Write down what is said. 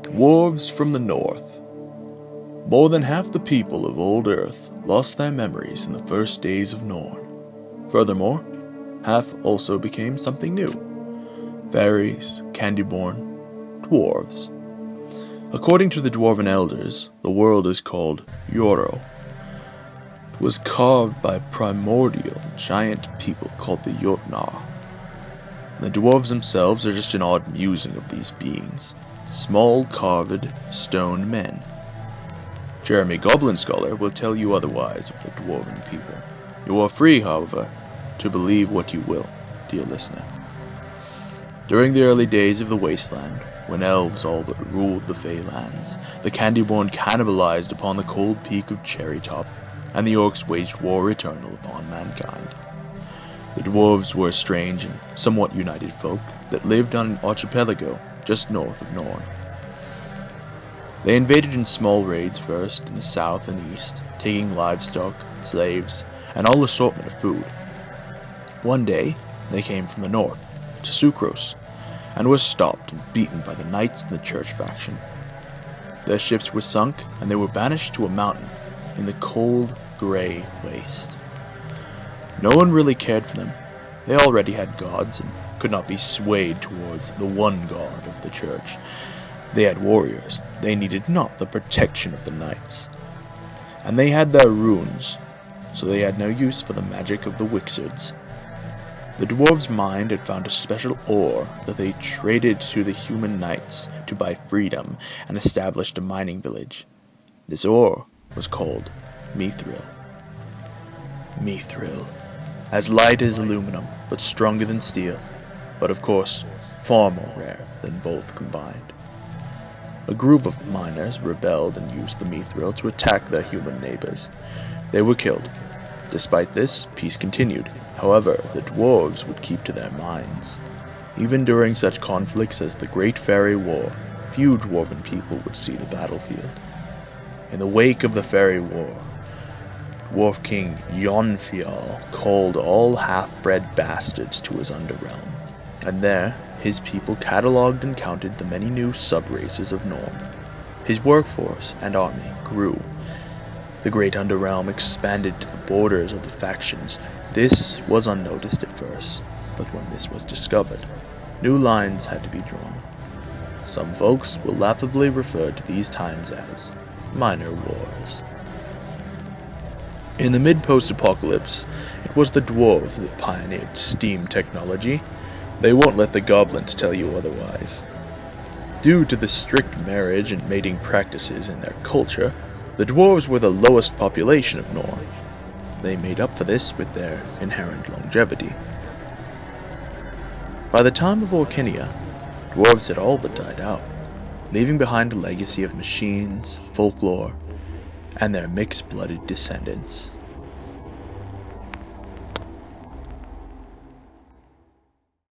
Dwarves from the North. More than half the people of old Earth lost their memories in the first days of Norn. Furthermore, half also became something new. Fairies, Candyborn, Dwarves. According to the Dwarven elders, the world is called Yoro. It was carved by primordial giant people called the Jotnar. The dwarves themselves are just an odd musing of these beings, small carved stone men. Jeremy Goblin Scholar will tell you otherwise of the dwarven people. You are free, however, to believe what you will, dear listener. During the early days of the Wasteland, when elves all but ruled the Fey lands, the Candyborn cannibalized upon the cold peak of Cherrytop, and the orcs waged war eternal upon mankind. The dwarves were a strange and somewhat united folk that lived on an archipelago just north of Norn. They invaded in small raids first in the south and east, taking livestock, slaves, and all assortment of food. One day, they came from the north, to Sucrose, and were stopped and beaten by the knights and the church faction. Their ships were sunk, and they were banished to a mountain in the cold, grey waste. No one really cared for them. They already had gods and could not be swayed towards the one god of the church. They had warriors. They needed not the protection of the knights. And they had their runes, so they had no use for the magic of the Wixards. The dwarves' mind had found a special ore that they traded to the human knights to buy freedom and established a mining village. This ore was called Mithril. Mithril. As light as aluminum, but stronger than steel, but of course, far more rare than both combined. A group of miners rebelled and used the Mithril to attack their human neighbors. They were killed. Despite this, peace continued. However, the dwarves would keep to their mines. Even during such conflicts as the Great Fairy War, few dwarven people would see the battlefield. In the wake of the Fairy War, Dwarf King Yonfial called all half-bred bastards to his underrealm, and there his people catalogued and counted the many new sub-races of Norn. His workforce and army grew. The great underrealm expanded to the borders of the factions. This was unnoticed at first, but when this was discovered, new lines had to be drawn. Some folks will laughably refer to these times as minor wars. In the mid-post-apocalypse, it was the dwarves that pioneered steam technology. They won't let the goblins tell you otherwise. Due to the strict marriage and mating practices in their culture, the dwarves were the lowest population of Norn. They made up for this with their inherent longevity. By the time of Orkinia, dwarves had all but died out, leaving behind a legacy of machines, folklore, and their mixed-blooded descendants.